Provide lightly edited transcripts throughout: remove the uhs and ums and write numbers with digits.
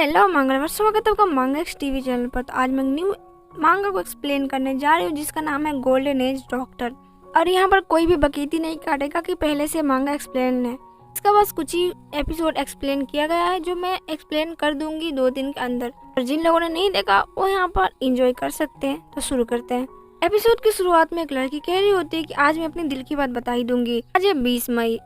Hello मंगलवार, स्वागत है आपका मांगा एक्स टीवी चैनल पर। तो आज मैं न्यू मांगा को एक्सप्लेन करने जा रही हूँ जिसका नाम है गोल्डन एज डॉक्टर। और यहाँ पर कोई भी बकीती नहीं काटेगा कि पहले से मांगा एक्सप्लेन है। इसका बस कुछ ही एपिसोड एक्सप्लेन किया गया है जो मैं एक्सप्लेन कर दूंगी 2 दिन के अंदर। और जिन लोगों ने नहीं देखा वो यहाँ पर इंजॉय कर सकते हैं। तो शुरू करते हैं। एपिसोड की शुरुआत में एक लड़की कह रही होती है कि आज मैं अपने दिल की बात बता ही दूंगी। आज है 20 मई।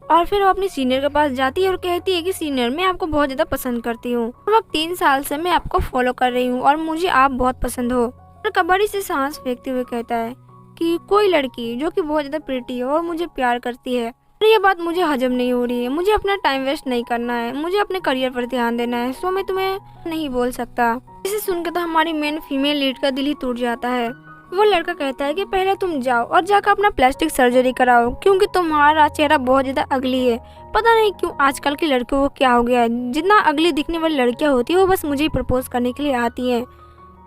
और फिर वो अपनी सीनियर के पास जाती है और कहती है कि सीनियर, मैं आपको बहुत ज़्यादा पसंद करती हूँ। अब 3 साल से मैं आपको फॉलो कर रही हूँ और मुझे आप बहुत पसंद हो। और कबड्डी से सांस फेंकते हुए कहता है कि कोई लड़की जो कि बहुत ज़्यादा प्रीटी है और मुझे प्यार करती है, और ये बात मुझे हजम नहीं हो रही है। मुझे अपना टाइम वेस्ट नहीं करना है, मुझे अपने करियर पर ध्यान देना है, सो मैं तुम्हें नहीं बोल सकता। इसे सुनकर तो हमारी मेन फीमेल लीड का दिल ही टूट जाता है। वो लड़का कहता है कि पहले तुम जाओ और जाकर अपना प्लास्टिक सर्जरी कराओ क्योंकि तुम्हारा चेहरा बहुत ज़्यादा अगली है। पता नहीं क्यों आजकल की लड़कियों को क्या हो गया है, जितना अगली दिखने वाली लड़कियां होती है वो बस मुझे ही प्रपोज करने के लिए आती हैं।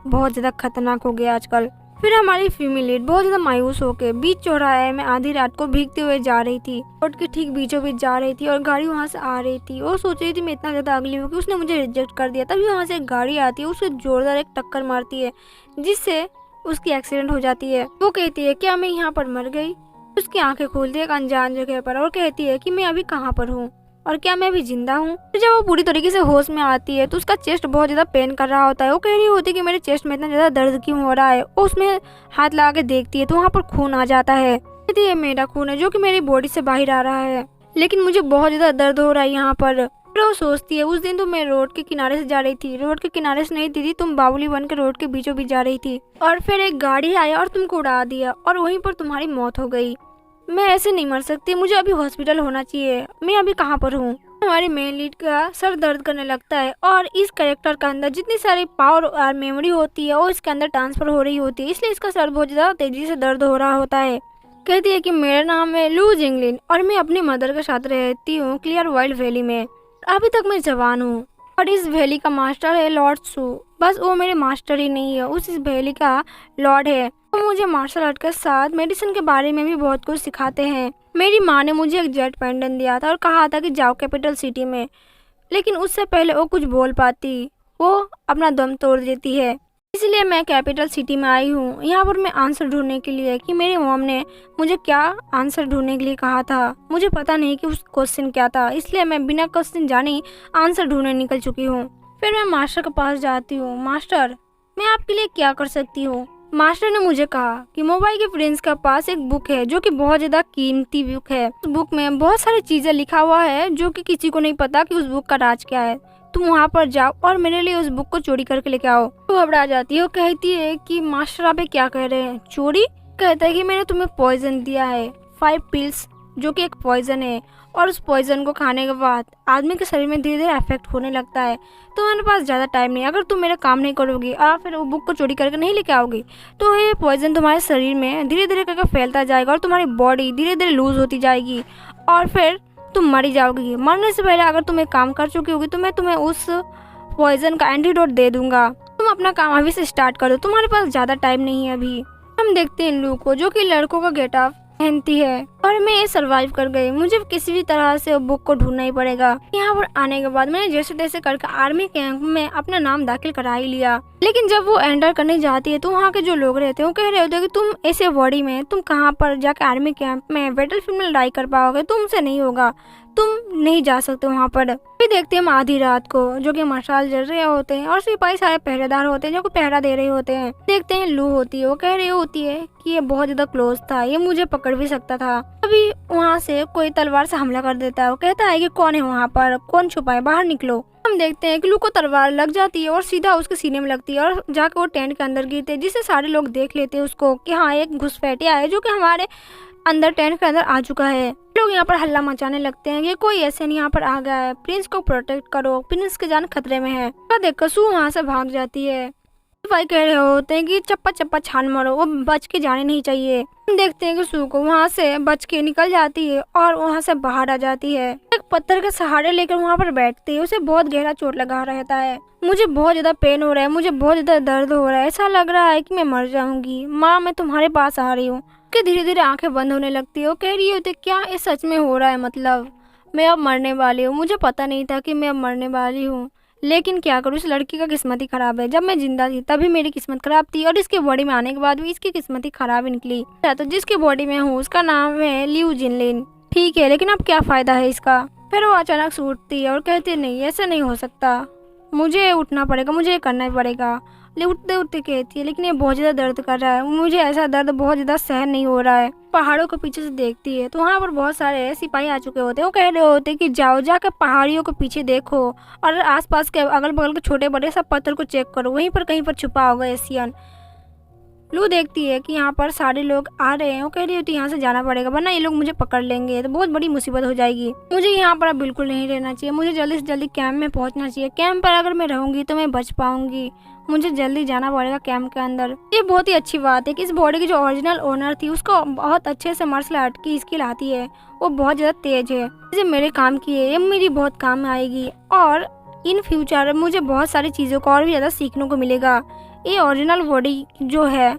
बहुत ज़्यादा खतरनाक हो गया आजकल। फिर हमारी फीमेल लीड बहुत ज़्यादा मायूस होकर बीच चौराहे में आधी रात को भीगते हुए जा रही थी। रोड के ठीक बीचों बीच जा रही थी और गाड़ी वहाँ से आ रही थी। वो सोच रही थी मैं इतना ज़्यादा अगली हूँ कि उसने मुझे रिजेक्ट कर दिया। तभी वहाँ से एक गाड़ी आती है, उसे जोरदार एक टक्कर मारती है जिससे उसकी एक्सीडेंट हो जाती है। वो कहती है क्या मैं यहाँ पर मर गई? उसकी आंखें खोलती है एक अनजान जगह पर और कहती है कि मैं अभी कहाँ पर हूँ और क्या मैं अभी जिंदा हूँ? फिर जब वो पूरी तरीके से होश में आती है तो उसका चेस्ट बहुत ज्यादा पेन कर रहा होता है। वो कह रही होती है कि मेरे चेस्ट में इतना ज्यादा दर्द क्यों हो रहा है। वो उसमें हाथ लगा के देखती है तो वहाँ पर खून आ जाता है। कहती है मेरा खून है जो कि मेरी बॉडी से बाहर आ रहा है, लेकिन मुझे बहुत ज्यादा दर्द हो रहा है यहाँ पर। वो सोचती है उस दिन तो मैं रोड के किनारे से जा रही थी, रोड के किनारे से नहीं दीदी, तुम बावली बन के रोड के बीचों बीच जा रही थी और फिर एक गाड़ी आया और तुमको उड़ा दिया और वहीं पर तुम्हारी मौत हो गई। मैं ऐसे नहीं मर सकती, मुझे अभी हॉस्पिटल होना चाहिए, मैं अभी कहाँ पर हूँ? हमारी मेन लीड का सर दर्द करने लगता है और इस कैरेक्टर के अंदर जितनी सारी पावर और मेमोरी होती है वो इसके अंदर ट्रांसफर हो रही होती है, इसलिए इसका सर बहुत ज़्यादा तेजी से दर्द हो रहा होता है। कहती है कि मेरा नाम है लू जिंगलिन और मैं अपनी मदर के साथ रहती हूँ क्लियर वाइल्ड वैली में। अभी तक मैं जवान हूँ और इस वैली का मास्टर है लॉर्ड सू। बस वो मेरे मास्टर ही नहीं है, उस इस वैली का लॉर्ड है। वो मुझे मार्शल आर्ट के साथ मेडिसिन के बारे में भी बहुत कुछ सिखाते हैं। मेरी माँ ने मुझे एक जेट पेंडेंट दिया था और कहा था कि जाओ कैपिटल सिटी में, लेकिन उससे पहले वो कुछ बोल पाती वो अपना दम तोड़ देती है। इसलिए मैं कैपिटल सिटी में आई हूँ यहाँ पर मैं आंसर ढूंढने के लिए कि मेरी मॉम ने मुझे क्या आंसर ढूंढने के लिए कहा था। मुझे पता नहीं कि उस क्वेश्चन क्या था, इसलिए मैं बिना क्वेश्चन जाने आंसर ढूंढने निकल चुकी हूँ। फिर मैं मास्टर के पास जाती हूँ। मास्टर, मैं आपके लिए क्या कर सकती हूँ? मास्टर ने मुझे कहा कि मोबाइल के प्रिंस के पास एक बुक है जो कि बहुत ज्यादा कीमती बुक है। उस बुक में बहुत सारी चीजें लिखा हुआ है जो कि किसी को नहीं पता कि उस बुक का राज क्या है। तुम वहाँ पर जाओ और मेरे लिए उस बुक को चोरी करके लेके आओ। वो घबरा जाती है, वो कहती है कि मास्टर आप ये क्या कह रहे हैं? चोरी? कहता है कि मैंने तुम्हें पॉइजन दिया है 5 पिल्स जो कि एक पॉइजन है और उस पॉइजन को खाने के बाद आदमी के शरीर में धीरे धीरे इफेक्ट होने लगता है। तो मेरे पास ज़्यादा टाइम नहीं, अगर तुम मेरा काम नहीं करोगी और फिर वो बुक को चोरी करके नहीं लेके आओगी तो ये पॉइजन तुम्हारे शरीर में धीरे धीरे करके फैलता जाएगा और तुम्हारी बॉडी धीरे धीरे लूज होती जाएगी और फिर तुम मरी जाओगी। मरने से पहले अगर तुम एक काम कर चुकी होगी तो मैं तुम्हें उस पॉइजन का एंटीडोट दे दूंगा। तुम अपना काम अभी से स्टार्ट कर दो, तुम्हारे पास ज़्यादा टाइम नहीं है अभी। हम देखते हैं लू को जो कि लड़कों का गेटअप पहनती है और मैं ये सर्वाइव कर गई, मुझे किसी भी तरह से बुक को ढूंढना ही पड़ेगा। यहाँ पर आने के बाद मैंने जैसे तैसे करके आर्मी कैंप में अपना नाम दाखिल करा ही लिया। लेकिन जब वो एंटर करने जाती है तो वहाँ के जो लोग रहते हैं वो कह रहे होते हैं कि तुम ऐसे बॉडी में तुम कहाँ पर जाकर आर्मी कैंप में बैटलफील्ड में लड़ाई कर पाओगे, तुमसे नहीं होगा, तुम नहीं जा सकते वहाँ पर। फिर देखते हैं हम आधी रात को जो कि मशाल जल रहे होते हैं और सिपाही सारे पहरेदार होते हैं जो कि पहरा दे रहे होते हैं। देखते हैं लू होती है, वो कह रही होती है कि ये बहुत ज्यादा क्लोज था, ये मुझे पकड़ भी सकता था। अभी वहाँ से कोई तलवार से हमला कर देता है। वो कहता है कि कौन है वहाँ पर, कौन छुपा है, बाहर निकलो। हम देखते हैं कि लू को तलवार लग जाती है और सीधा उसके सीने में लगती है और जाकर वो टेंट के अंदर गिरते हैं, जिससे सारे लोग देख लेते हैं उसको कि हाँ एक घुसपैठिया है जो कि हमारे अंदर टेंट के अंदर आ चुका है। लोग यहाँ पर हल्ला मचाने लगते हैं कि कोई ऐसे नहीं यहाँ पर आ गया है, प्रिंस को प्रोटेक्ट करो, प्रिंस की जान खतरे में है। देखकर सू वहाँ से भाग जाती है। भाई कह रहे होते हैं कि चप्पा चप्पा छान मारो, वो बच के जाने नहीं चाहिए। हम देखते हैं कि सू को वहाँ से बच के निकल जाती है और वहाँ से बाहर आ जाती है। एक पत्थर के सहारे लेकर वहाँ पर बैठती है, उसे बहुत गहरा चोट लगा रहता है। मुझे बहुत ज्यादा पेन हो रहा है, मुझे बहुत ज्यादा दर्द हो रहा है, ऐसा लग रहा है कि मैं मर जाऊंगी। माँ मैं तुम्हारे पास आ रही हूँ। धीरे धीरे आंखें बंद होने लगती है। वो कह रही होती क्या ये सच में हो रहा है? मतलब मैं अब मरने वाली हूँ, मुझे पता नहीं था कि मैं अब मरने वाली हूँ। लेकिन क्या करूँ, इस लड़की का किस्मत ही खराब है। जब मैं जिंदा थी तभी मेरी किस्मत खराब थी और इसके बॉडी में आने के बाद भी इसकी किस्मत ही खराब ही निकली। तो जिसकी बॉडी में हूँ उसका नाम है लिऊ जिनलिन। ठीक है, लेकिन अब क्या फायदा है इसका। फिर वो अचानक से उठती है और कहती है नहीं, ऐसा नहीं हो सकता, मुझे उठना पड़ेगा, मुझे ये करना ही पड़ेगा। उठते उठते कहती है लेकिन ये बहुत ज़्यादा दर्द कर रहा है, मुझे ऐसा दर्द बहुत ज़्यादा सहन नहीं हो रहा है। पहाड़ों के पीछे से देखती है तो वहाँ पर बहुत सारे सिपाही आ चुके होते हैं। वो कह रहे होते हैं कि जाओ, जाकर पहाड़ियों के पीछे देखो और आसपास के अगल बगल के छोटे बड़े सब पत्थर को चेक करो, वहीं पर कहीं पर छुपा होगा एशियन। लू देखती है कि यहाँ पर सारे लोग आ रहे हैं। वो कह रही होती है यहाँ से जाना पड़ेगा वरना ये लोग मुझे पकड़ लेंगे तो बहुत बड़ी मुसीबत हो जाएगी। मुझे यहाँ पर अब बिल्कुल नहीं रहना चाहिए, मुझे जल्दी से जल्दी कैंप में पहुँचना चाहिए। कैंप पर अगर मैं रहूंगी तो मैं बच पाऊंगी, मुझे जल्दी जाना पड़ेगा कैंप के अंदर। ये बहुत ही अच्छी बात है कि इस बॉडी की जो ओरिजिनल ओनर थी उसको बहुत अच्छे से मार्शल आर्ट की स्किल आती है, वो बहुत ज़्यादा तेज है। जैसे मेरे काम की है, ये मेरी बहुत काम में आएगी और इन फ्यूचर मुझे बहुत सारी चीज़ों को और भी ज़्यादा सीखने को मिलेगा। ये ओरिजिनल बॉडी जो है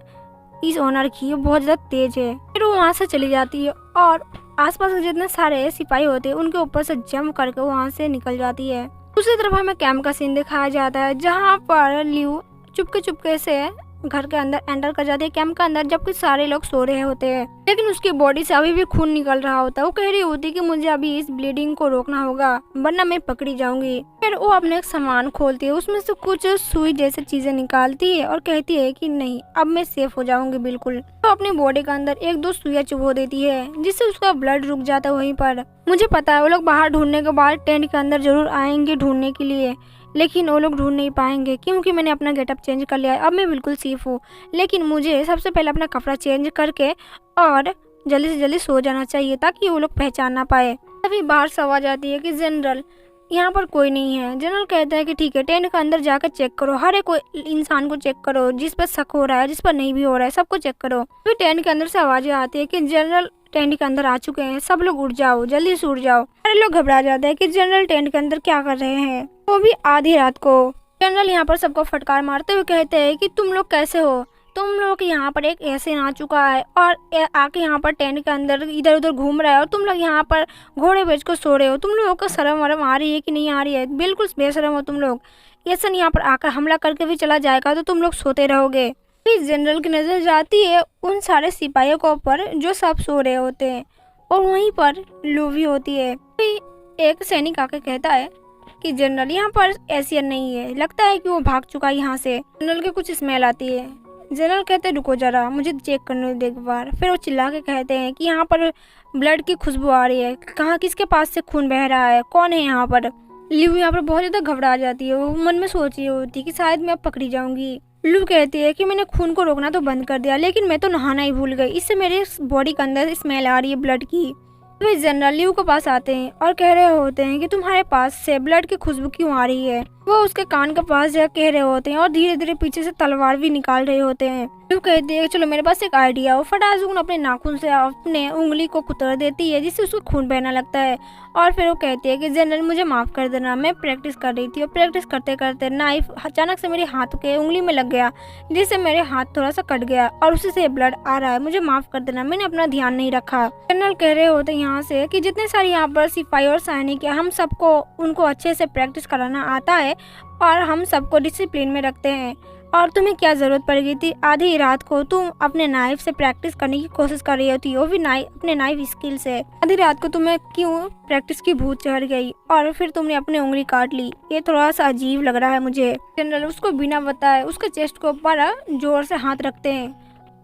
इस ओनर की, बहुत ज़्यादा तेज है। फिर वो वहाँ से चली जाती है और आसपास के जितने सारे सिपाही होते हैं उनके ऊपर से जंप करके वहाँ से निकल जाती है। दूसरी तरफ हमें कैंप का सीन दिखाया जाता है जहाँ पर लिऊ चुपके चुपके से घर के अंदर एंटर कर जाती है कैंप के अंदर, जबकि सारे लोग सो रहे होते हैं। लेकिन उसकी बॉडी से अभी भी खून निकल रहा होता है। वो कह रही होती है कि मुझे अभी इस ब्लीडिंग को रोकना होगा वरना मैं पकड़ी जाऊंगी। फिर वो अपने एक सामान खोलती है, उसमें से कुछ सुई जैसी चीजें निकालती है और कहती है कि नहीं, अब मैं सेफ हो जाऊंगी बिल्कुल। तो अपनी बॉडी के अंदर एक दो सुइयां चुभो देती है जिससे उसका ब्लड रुक जाता है वहीं पर। मुझे पता है वो लोग बाहर ढूंढने के बाद टेंट के अंदर जरूर आएंगे ढूंढने के लिए, लेकिन वो लोग ढूंढ नहीं पाएंगे क्योंकि मैंने अपना गेटअप चेंज कर लिया है। अब मैं बिल्कुल सेफ हूँ, लेकिन मुझे सबसे पहले अपना कपड़ा चेंज करके और जल्दी से जल्दी सो जाना चाहिए ताकि वो लोग पहचान ना पाए। तभी बाहर से आवाज आती है कि जनरल यहाँ पर कोई नहीं है। जनरल कहता है कि ठीक है, टेंट के अंदर जाकर चेक करो, हर एक इंसान को चेक करो, जिस पर शक हो रहा है जिस पर नहीं भी हो रहा है सबको चेक करो। फिर टेंट के अंदर से आवाजें आती है कि जनरल टेंट के अंदर आ चुके हैं, सब लोग उठ जाओ, जल्दी से उठ जाओ। सारे लोग घबरा जाते हैं कि जनरल टेंट के अंदर क्या कर रहे हैं, वो भी आधी रात को। जनरल यहाँ पर सबको फटकार मारते हुए कहते हैं कि तुम लोग कैसे हो, तुम लोग यहाँ पर एक ऐसे आ चुका है और आके यहाँ पर टेंट के अंदर इधर उधर घूम रहा है और तुम लोग यहाँ पर घोड़े बेच को सो रहे हो। तुम लोगों को शर्म वरम आ रही है कि नहीं आ रही है? बिल्कुल बेशरम हो तुम लोग। ऐसा यहाँ पर आकर हमला करके भी चला जाएगा तो तुम लोग सोते रहोगे। फिर जनरल की नजर जाती है उन सारे सिपाहियों के ऊपर जो सब सो रहे होते हैं और वहीं पर लू भी होती है। फिर एक सैनिक आके कहता है कि जनरल यहाँ पर एशियन नहीं है, लगता है कि वो भाग चुका है यहाँ से। जनरल के कुछ स्मेल आती है। जनरल कहते हैं रुको जरा, मुझे चेक करने दो एक बार। फिर वो चिल्ला के कहते हैं कि यहाँ पर ब्लड की खुशबू आ रही है, कहाँ किसके पास से खून बह रहा है, कौन है यहाँ पर? लू यहाँ पर बहुत ज़्यादा घबरा जाती है, वो मन में सोच रही होती है कि शायद मैं अब पकड़ी जाऊंगी। लू कहती है कि मैंने खून को रोकना तो बंद कर दिया लेकिन मैं तो नहाना ही भूल गई, इससे मेरे बॉडी के अंदर स्मेल आ रही है ब्लड की। वे जनरल लिऊ के पास आते हैं और कह रहे होते हैं कि तुम्हारे पास से ब्लड की खुशबू क्यों आ रही है। वो उसके कान के पास जाकर कह रहे होते हैं और धीरे धीरे पीछे से तलवार भी निकाल रहे होते हैं। लिऊ कहती है चलो मेरे पास एक आइडिया। वो फटाक अपने नाखून से अपने उंगली को कुतर देती है जिससे उसको खून बहना लगता है और फिर वो कहती है कि जनरल मुझे माफ कर देना, मैं प्रैक्टिस कर रही थी और प्रैक्टिस करते करते नाइफ अचानक से मेरे हाथ के उंगली में लग गया जिससे मेरे हाथ थोड़ा सा कट गया और उसी से ब्लड आ रहा है, मुझे माफ कर देना, मैंने अपना ध्यान नहीं रखा। जनरल कह रहे होते हैं यहाँ से कि जितने सारे यहाँ पर सिपाही और सैनिक है हम सबको उनको अच्छे से प्रैक्टिस कराना आता है और हम सबको डिसिप्लिन में रखते हैं और तुम्हें क्या जरूरत पड़ गई थी आधी रात को तुम अपने नाइफ से प्रैक्टिस करने की कोशिश कर रही होती, वो भी अपने नाइफ स्किल से। आधी रात को तुम्हें क्यों प्रैक्टिस की भूत चढ़ गई और फिर तुमने अपनी उंगली काट ली, ये थोड़ा सा अजीब लग रहा है मुझे। जनरल उसको बिना बताए उसके चेस्ट को ऊपर जोर से हाथ रखते हैं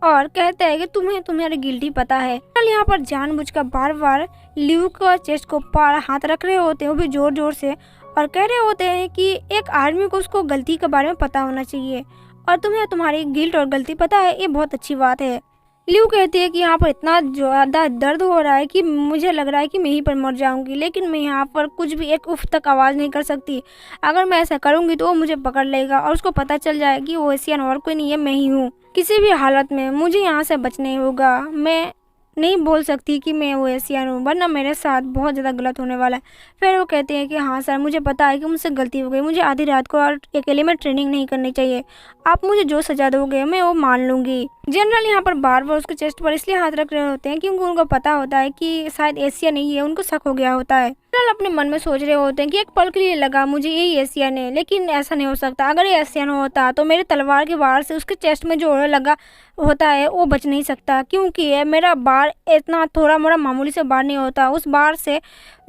और कहते हैं कि तुम्हें तुम्हारी गिल्टी पता है। जनरल यहाँ पर जानबूझकर बार बार लिऊ का चेस्ट को ऊपर हाथ रख रहे होते हैं, वो भी जोर जोर से, और कह रहे होते हैं कि एक आदमी को उसको गलती के बारे में पता होना चाहिए और तुम्हें तुम्हारी गिल्ट और गलती पता है, ये बहुत अच्छी बात है। लिऊ कहती है कि यहाँ पर इतना ज़्यादा दर्द हो रहा है कि मुझे लग रहा है कि मैं यहीं पर मर जाऊंगी, लेकिन मैं यहाँ पर कुछ भी एक उफ तक आवाज़ नहीं कर सकती। अगर मैं ऐसा करूंगी तो वो मुझे पकड़ लेगा और उसको पता चल जाएगा कि वो एशियन और कोई नहीं है, मैं ही हूँ। किसी भी हालत में मुझे यहाँ से बचना ही होगा, मैं नहीं बोल सकती कि मैं वो एशियन हूँ वरना मेरे साथ बहुत ज़्यादा गलत होने वाला है। फिर वो कहते हैं कि हाँ सर, मुझे पता है कि मुझसे गलती हो गई, मुझे आधी रात को और अकेले में ट्रेनिंग नहीं करनी चाहिए, आप मुझे जो सजा दोगे मैं वो मान लूँगी। जनरल यहाँ पर बार बार उसके चेस्ट पर इसलिए हाथ रख रहे होते हैं क्योंकि उनको पता होता है कि शायद एशियन नहीं है, उनको शक हो गया होता है। जनरल अपने मन में सोच रहे होते हैं कि एक पल के लिए लगा मुझे यही एशियन है, लेकिन ऐसा नहीं हो सकता। अगर ये एशियन होता तो मेरे तलवार के वार से उसके चेस्ट में जो लगा होता है वो बच नहीं सकता, क्योंकि ये मेरा बार इतना थोड़ा मोड़ा मामूली से बार नहीं होता। उस बार से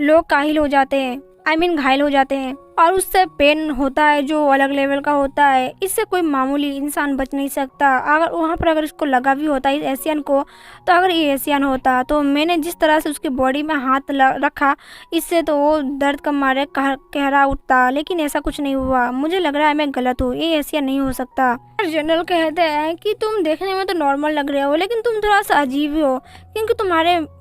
लोग काहिल हो जाते हैं, घायल हो जाते हैं, और उससे पेन होता है जो अलग लेवल का होता है। इससे कोई मामूली इंसान बच नहीं सकता। अगर इसको लगा भी होता इस एशियन को, तो अगर ये एशियन होता तो मैंने जिस तरह से उसकी बॉडी में हाथ रखा, इससे तो वो दर्द का मारे कह रहा उठता, लेकिन ऐसा कुछ नहीं हुआ। मुझे लग रहा है मैं गलत हूँ, ये एशियन नहीं हो सकता। जनरल कहते हैं कि तुम देखने में तो नॉर्मल लग रहे हो, लेकिन तुम थोड़ा सा अजीब हो, क्योंकि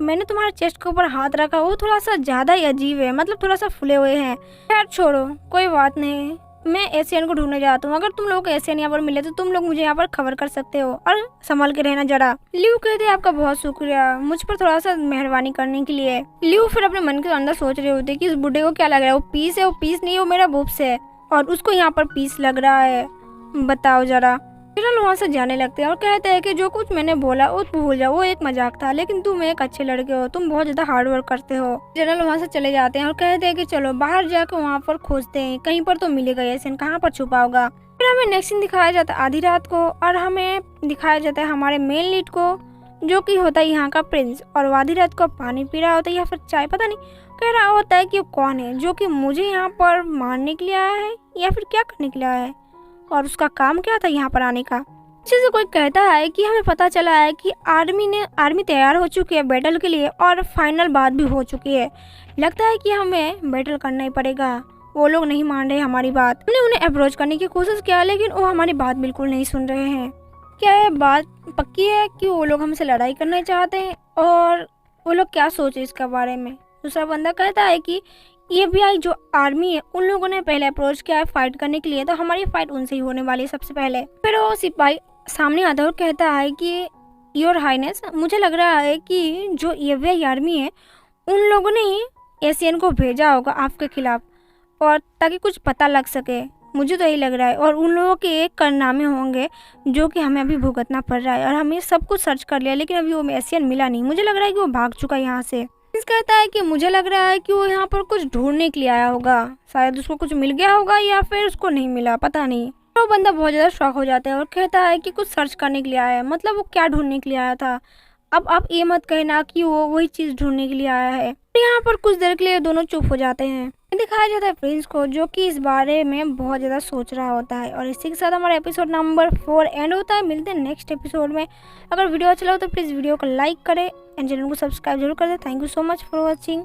मैंने तुम्हारे चेस्ट के ऊपर हाथ रखा, वो थोड़ा सा ज़्यादा ही अजीब है, मतलब थोड़ा सा फुले हुए हैं। यार छोड़ो, कोई बात नहीं, मैं एशियन को ढूंढने जाता हूँ। अगर तुम लोग को एशियन यहाँ पर मिले तो तुम लोग मुझे यहाँ पर खबर कर सकते हो, और संभल के रहना जरा। लियू कहते हैं आपका बहुत शुक्रिया मुझ पर थोड़ा सा मेहरबानी करने के लिए। लियू फिर अपने मन के अंदर सोच रहे होते कि इस बुढ़े को क्या लग रहा है, वो पीस है, वो पीस नहीं, वो मेरा बुब्स है, और उसको यहाँ पर पीस लग रहा है, बताओ जरा। जनरल वहाँ से जाने लगते हैं और कहते हैं कि जो कुछ मैंने बोला वो भूल जाओ, वो एक मजाक था, लेकिन तुम एक अच्छे लड़के हो, तुम बहुत ज्यादा हार्ड वर्क करते हो। जनरल वहाँ से चले जाते हैं और कहते हैं कि चलो बाहर जाकर वहाँ पर खोजते हैं, कहीं पर तो मिलेगा एशियन, कहाँ पर छुपा होगा। फिर हमें नेक्स्ट सीन दिखाया जाता है आधी रात को, और हमें दिखाया जाता है हमारे मेन लीड को, जो कि होता है यहाँ का प्रिंस, और वो आधी रात को पानी पी रहा होता है या फिर चाय, पता नहीं, कह रहा होता है कि वो कौन है जो कि मुझे यहाँ पर मारने के लिए आया है या फिर क्या करने के लिए आया है, और उसका काम क्या था यहाँ पर आने का। पीछे से कोई कहता है कि हमें पता चला है कि आर्मी तैयार हो चुकी है बैटल के लिए, और फाइनल बात भी हो चुकी है। लगता है कि हमें बैटल करना ही पड़ेगा। वो लोग नहीं मान रहे हमारी बात। हमने उन्हें अप्रोच करने की कोशिश किया, लेकिन वो हमारी बात बिल्कुल नहीं सुन रहे हैं। क्या ये बात पक्की है कि वो लोग हमसे लड़ाई करना चाहते हैं, और वो लोग क्या सोचे इसके बारे में। दूसरा बंदा कहता है कि FBI जो आर्मी है उन लोगों ने पहले अप्रोच किया है फाइट करने के लिए, तो हमारी फाइट उनसे ही होने वाली है सबसे पहले। फिर वो सिपाही सामने आता है और कहता है कि योर हाइनेस, मुझे लग रहा है कि जो FBI आर्मी है उन लोगों ने ही एशियन को भेजा होगा आपके खिलाफ, और ताकि कुछ पता लग सके, मुझे तो यही लग रहा है। और उन लोगों के एक कारनामे होंगे जो कि हमें अभी भुगतना पड़ रहा है, और हमने सब कुछ सर्च कर लिया, लेकिन अभी वो एशियन मिला नहीं। मुझे लग रहा है कि वो भाग चुका है यहाँ से। कहता है कि मुझे लग रहा है कि वो यहाँ पर कुछ ढूंढने के लिए आया होगा, शायद उसको कुछ मिल गया होगा या फिर उसको नहीं मिला, पता नहीं। वो बंदा बहुत ज़्यादा शॉक हो जाता है और कहता है कि कुछ सर्च करने के लिए आया है, मतलब वो क्या ढूंढने के लिए आया था। अब आप ये मत कहना कि वो वही चीज़ ढूंढने के लिए आया है। यहाँ पर कुछ देर के लिए दोनों चुप हो जाते हैं। दिखाया जाता है प्रिंस को, जो कि इस बारे में बहुत ज़्यादा सोच रहा होता है। और इसी के साथ हमारा एपिसोड नंबर 4 एंड होता है। मिलते हैं नेक्स्ट एपिसोड में। अगर वीडियो अच्छा लगा तो प्लीज़ वीडियो को लाइक करें एंड चैनल को सब्सक्राइब जरूर कर दें। Thank you so much for watching.